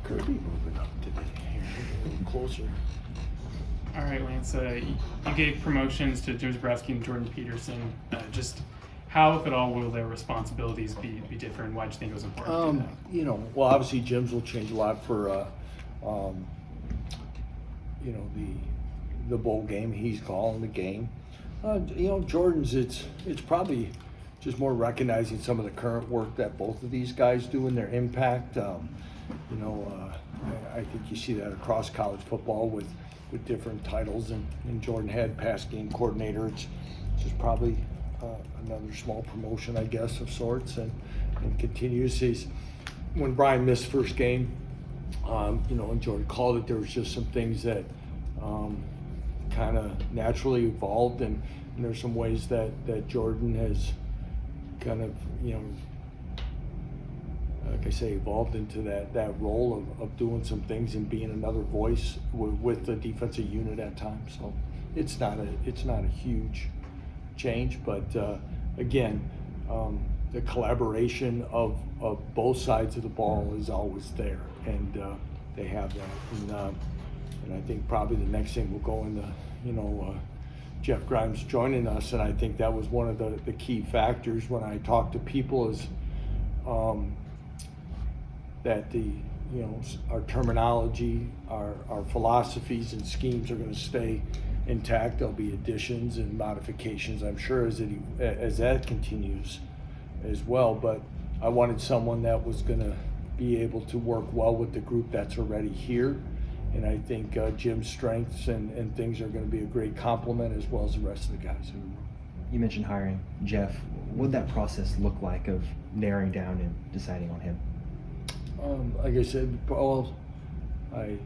Kirby moving up today here, a little closer. All right, Lance, you gave promotions to Jim Zabrowski and Jordan Peterson. Just how, if at all, will their responsibilities be different? Why do you think it was important to do that? Well, obviously Jim's will change a lot for, the bowl game. He's calling the game. Jordan's, it's probably just more recognizing some of the current work that both of these guys do and their impact. I think you see that across college football with different titles, and Jordan had pass game coordinator. It's just probably another small promotion, I guess, of sorts, and continues. When Brian missed first game, and Jordan called it, there was just some things that kind of naturally evolved, and there's some ways that Jordan has kind of, like I say, evolved into that role of doing some things and being another voice with the defensive unit at times. So it's not a huge change, but again, the collaboration of both sides of the ball is always there, and they have that. And I think probably the next thing will go into, Jeff Grimes joining us, and I think that was one of the key factors when I talk to people is that our terminology, our philosophies and schemes are going to stay intact. There'll be additions and modifications, I'm sure, as that continues as well. But I wanted someone that was going to be able to work well with the group that's already here. And I think Jim's strengths and things are going to be a great complement, as well as the rest of the guys in the room. You mentioned hiring Jeff. What would that process look like of narrowing down and deciding on him? Like I said, I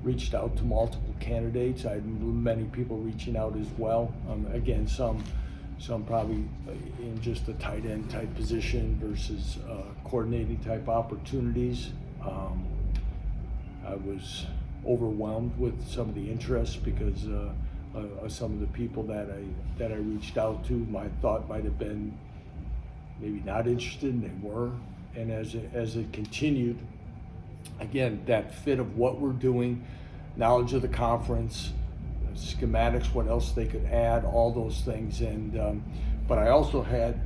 reached out to multiple candidates. I had many people reaching out as well. Again, some probably in just a tight end type position versus coordinating type opportunities. I was overwhelmed with some of the interest because some of the people that I reached out to, I thought might have been maybe not interested, and they were. And as it continued, again, that fit of what we're doing, knowledge of the conference, schematics, what else they could add, all those things. And but I also had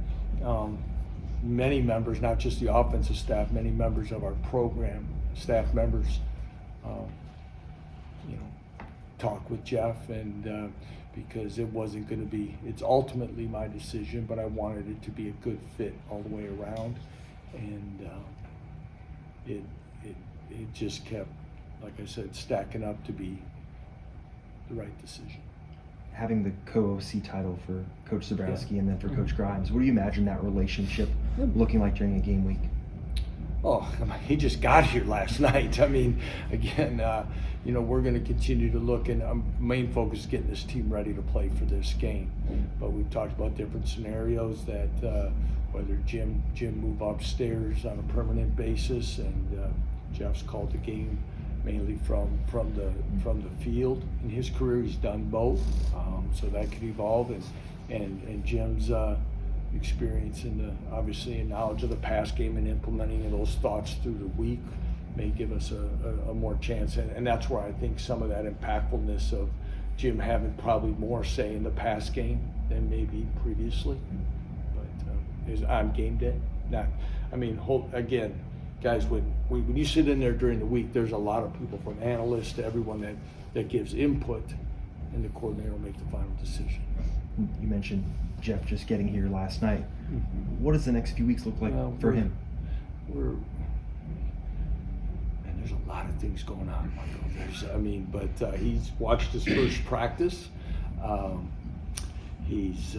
many members, not just the offensive staff, many members of our program, staff members, talk with Jeff, and because it wasn't going to be, it's ultimately my decision, but I wanted it to be a good fit all the way around. And it just kept, like I said, stacking up to be the right decision. Having the co-OC title for Coach Zabrowski and then for Coach Grimes, what do you imagine that relationship looking like during a game week? Oh, he just got here last night. I mean, again, we're going to continue to look, and our main focus is getting this team ready to play for this game. But we've talked about different scenarios that whether Jim move upstairs on a permanent basis, and Jeff's called the game mainly from the field. In his career, he's done both, so that could evolve, and Jim's experience obviously and knowledge of the pass game and implementing those thoughts through the week may give us a more chance, and that's where I think some of that impactfulness of Jim having probably more say in the pass game than maybe previously. But is on game day. Again, guys, when you sit in there during the week, there's a lot of people, from analysts to everyone that gives input, and the coordinator will make the final decision. You mentioned Jeff just getting here last night. Mm-hmm. What does the next few weeks look like for him? There's a lot of things going on, Michael. But he's watched his first practice. We've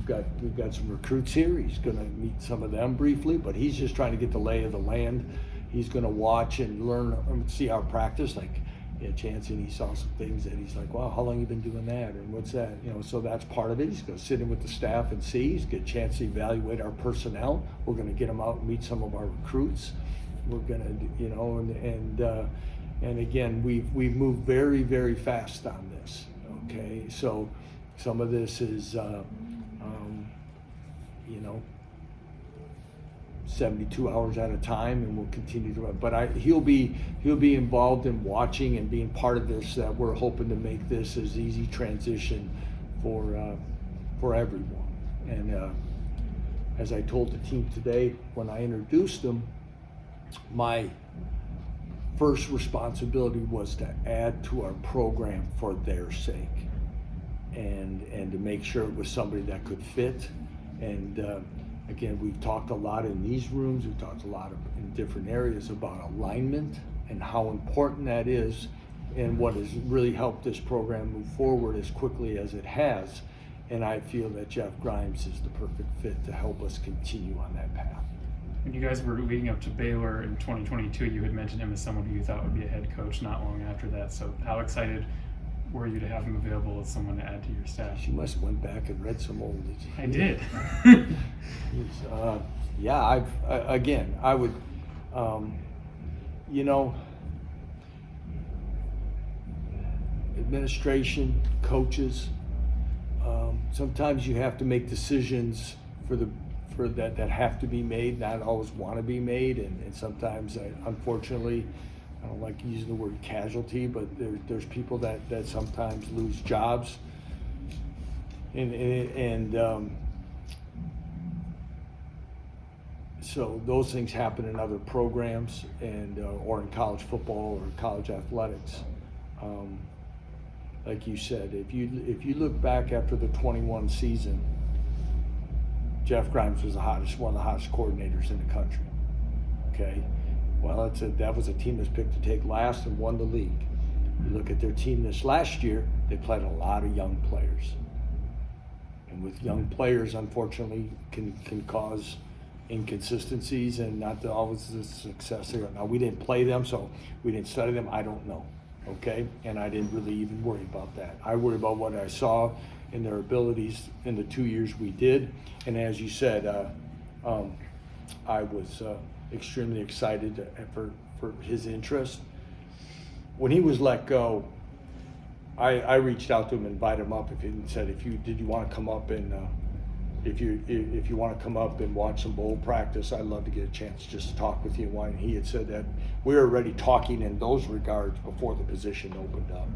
got some recruits here. He's going to meet some of them briefly, but he's just trying to get the lay of the land. He's going to watch and learn, see our practice. Chance, and he saw some things that he's like, wow, how long you been doing that, and what's that? So that's part of it. He's going to sit in with the staff and see. He's get a chance to evaluate our personnel. We're going to get him out and meet some of our recruits. We're going to, and again, we've moved very, very fast on this. Okay, so some of this is, 72 hours at a time, and we'll continue to. But he'll be involved in watching and being part of this. That we're hoping to make this as easy transition for everyone. And as I told the team today when I introduced them, my first responsibility was to add to our program for their sake, and to make sure it was somebody that could fit. And again, we've talked a lot in these rooms, we've talked a lot in different areas about alignment and how important that is, and what has really helped this program move forward as quickly as it has. And I feel that Jeff Grimes is the perfect fit to help us continue on that path. When you guys were leading up to Baylor in 2022, you had mentioned him as someone who you thought would be a head coach not long after that. So how excited were you to have him available as someone to add to your staff? You must have went back and read some old. I did. Yeah, I would, administration, coaches, sometimes you have to make decisions for that have to be made, not always want to be made, and sometimes, unfortunately, I don't like using the word casualty, but there's people that sometimes lose jobs, and so those things happen in other programs and or in college football or college athletics. Like you said, if you look back after the 21 season, Jeff Grimes was one of the hottest coordinators in the country. Okay, well, that was a team that's picked to take last and won the league. You look at their team this last year; they played a lot of young players, and with young players, unfortunately, can cause inconsistencies and not always the success there. Now, we didn't play them, so we didn't study them. I don't know. Okay, and I didn't really even worry about that. I worry about what I saw in their abilities in the 2 years we did. And as you said, I was extremely excited for his interest. When he was let go, I reached out to him and invited him up and said, did you want to come up and if you want to come up and watch some bowl practice, I'd love to get a chance just to talk with you. And he had said that we were already talking in those regards before the position opened up.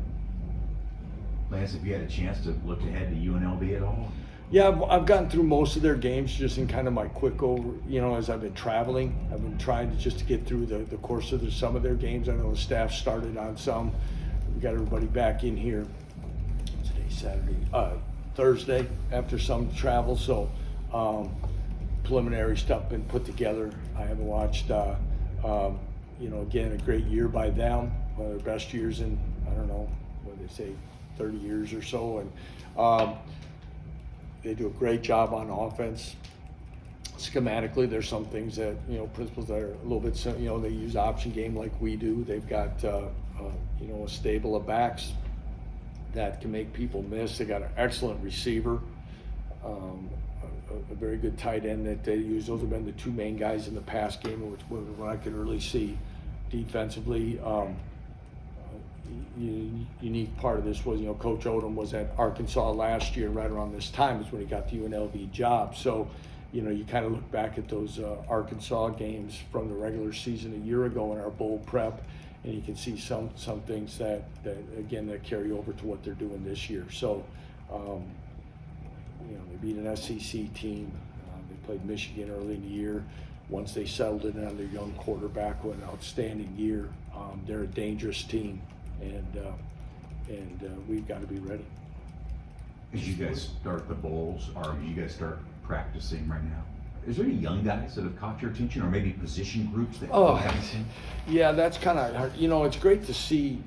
Lance, have you had a chance to look ahead to UNLV at all? Yeah, I've gotten through most of their games just in kind of my quick over, as I've been traveling. I've been trying to get through the course of some of their games. I know the staff started on some. We got everybody back in here. Today's Saturday. Thursday after some travel, so preliminary stuff been put together. I haven't watched, again, a great year by them, one of their best years in, I don't know, what they say, 30 years or so, and they do a great job on offense. Schematically, there's some things that, principals that are a little bit, they use option game like we do. They've got, a stable of backs that can make people miss. They got an excellent receiver, a very good tight end that they use. Those have been the two main guys in the pass game, which what I could really see defensively. Unique part of this was, Coach Odom was at Arkansas last year, right around this time is when he got the UNLV job. So, you kind of look back at those Arkansas games from the regular season a year ago in our bowl prep, and you can see some things that carry over to what they're doing this year. So, they beat an SEC team. They played Michigan early in the year. Once they settled in on their young quarterback with an outstanding year, they're a dangerous team, and we've got to be ready. As you guys start the bowls, or you guys start practicing right now, is there any young guys that have caught your attention, or maybe position groups that you haven't seen? Yeah, that's kind of hard. It's great to see,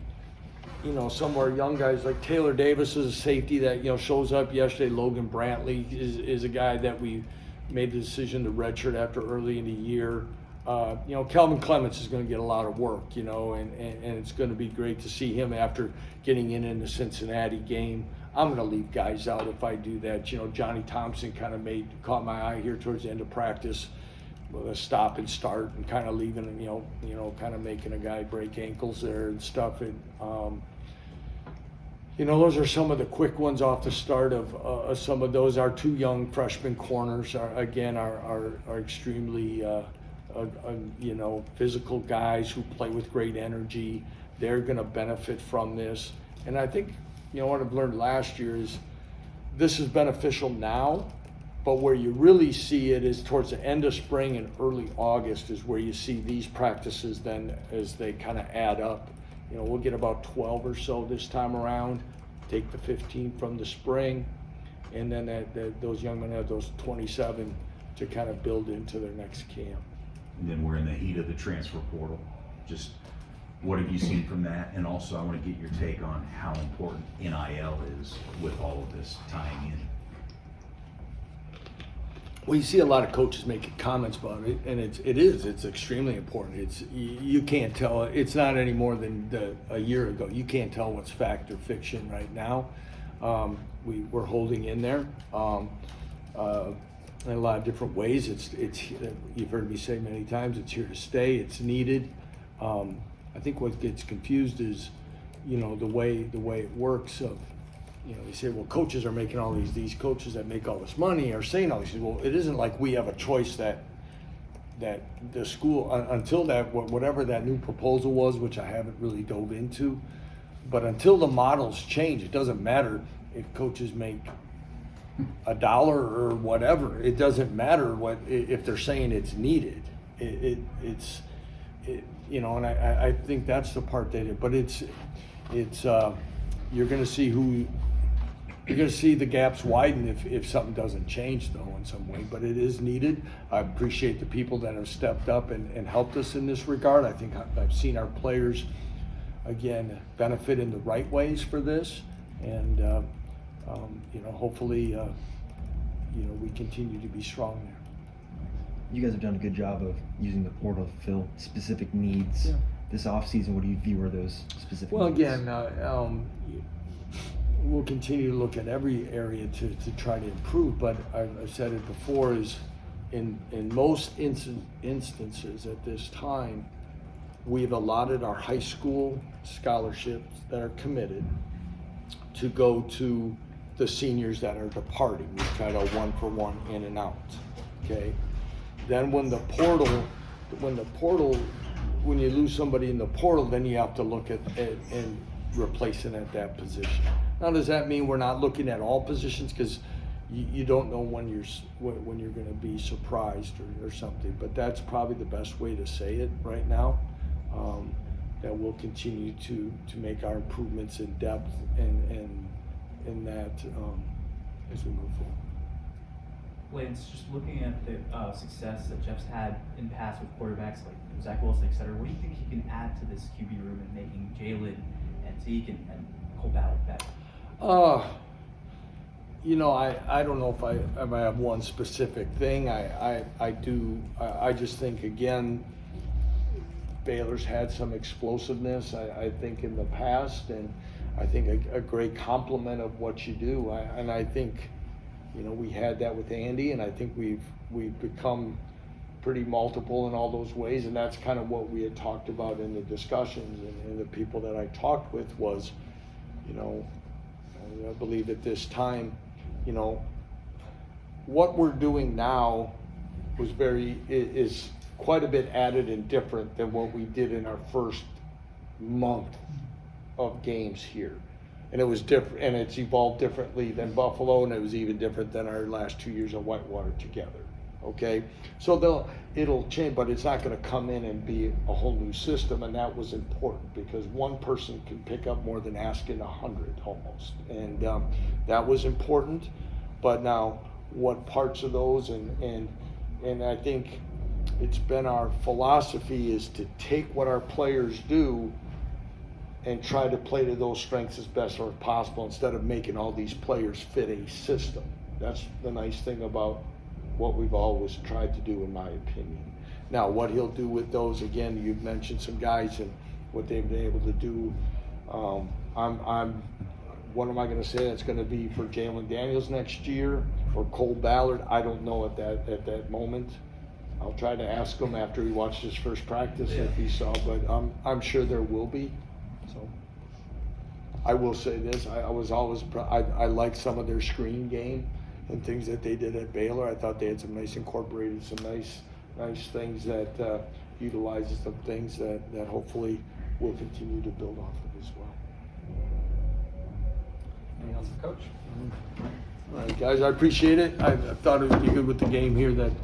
some of our young guys like Taylor Davis is a safety that, shows up yesterday. Logan Brantley is a guy that we made the decision to redshirt after early in the year. Kelvin Clements is going to get a lot of work, and it's going to be great to see him after getting in the Cincinnati game. I'm going to leave guys out if I do that. Johnny Thompson kind of caught my eye here towards the end of practice with a stop and start and kind of leaving, kind of making a guy break ankles there and stuff. And, those are some of the quick ones off the start of some of those. Our two young freshman corners are extremely physical guys who play with great energy. They're going to benefit from this. And I think, what I've learned last year is this is beneficial now, but where you really see it is towards the end of spring and early August is where you see these practices then as they kind of add up. We'll get about 12 or so this time around, take the 15 from the spring, and then those young men have those 27 to kind of build into their next camp. And then we're in the heat of the transfer portal. Just what have you seen from that? And also I want to get your take on how important NIL is with all of this tying in. Well, you see a lot of coaches making comments about it, and it's extremely important. You can't tell. It's not any more than a year ago. You can't tell what's fact or fiction right now. We're holding in there in a lot of different ways. It's you've heard me say many times. It's here to stay. It's needed. I think what gets confused is, the way it works. You say, well, coaches are making all these coaches that make all this money are saying all these things. Well, it isn't like we have a choice that the school, until that, whatever that new proposal was, which I haven't really dove into, but until the models change, it doesn't matter if coaches make $1 or whatever. It doesn't matter if they're saying it's needed. It's and I think that's the part but it's you're going to see you're going to see the gaps widen if something doesn't change, though, in some way. But it is needed. I appreciate the people that have stepped up and helped us in this regard. I think I've seen our players, again, benefit in the right ways for this. And, hopefully, we continue to be strong there. You guys have done a good job of using the portal to fill specific needs. Yeah. This offseason, what do you view are those specific Well, needs? again, we'll continue to look at every area to try to improve, but I've said it before, is in most instances at this time, we've allotted our high school scholarships that are committed to go to the seniors that are departing. We try to 1-for-1 in and out, okay? Then when you lose somebody in the portal, then you have to look at and replacing at that position. Now, does that mean we're not looking at all positions? Because you don't know when you're going to be surprised or something. But that's probably the best way to say it right now. That we'll continue to make our improvements in depth and in that as we move forward. Lance, just looking at the success that Jeff's had in the past with quarterbacks like Zach Wilson, et cetera, what do you think he can add to this QB room in making Jalen and Zeke and Cole Ballard better? I don't know if I have one specific thing. I just think, again, Baylor's had some explosiveness, I think, in the past, and I think a great complement of what you do. And I think, we had that with Andy, and I think we've become pretty multiple in all those ways, and that's kind of what we had talked about in the discussions and the people that I talked with was, I believe at this time, what we're doing now is quite a bit added and different than what we did in our first month of games here. And it was different, and it's evolved differently than Buffalo, and it was even different than our last 2 years of Whitewater together. Okay, so it'll change, but it's not going to come in and be a whole new system, and that was important because one person can pick up more than asking 100 almost, and that was important. But now, what parts of those, and I think it's been our philosophy is to take what our players do and try to play to those strengths as best as possible instead of making all these players fit a system. That's the nice thing about what we've always tried to do, in my opinion. Now, what he'll do with those, again, you've mentioned some guys and what they've been able to do. What am I going to say that's going to be for Jalen Daniels next year or Cole Ballard? I don't know at that moment. I'll try to ask him after he watched his first practice if he saw, but I'm sure there will be. So I will say this: I liked some of their screen game and things that they did at Baylor. I thought they had some nice nice things that utilizes some things that hopefully we'll continue to build off of as well. Anything else, Coach? All right, guys, I appreciate it. I thought it would be good with the game here that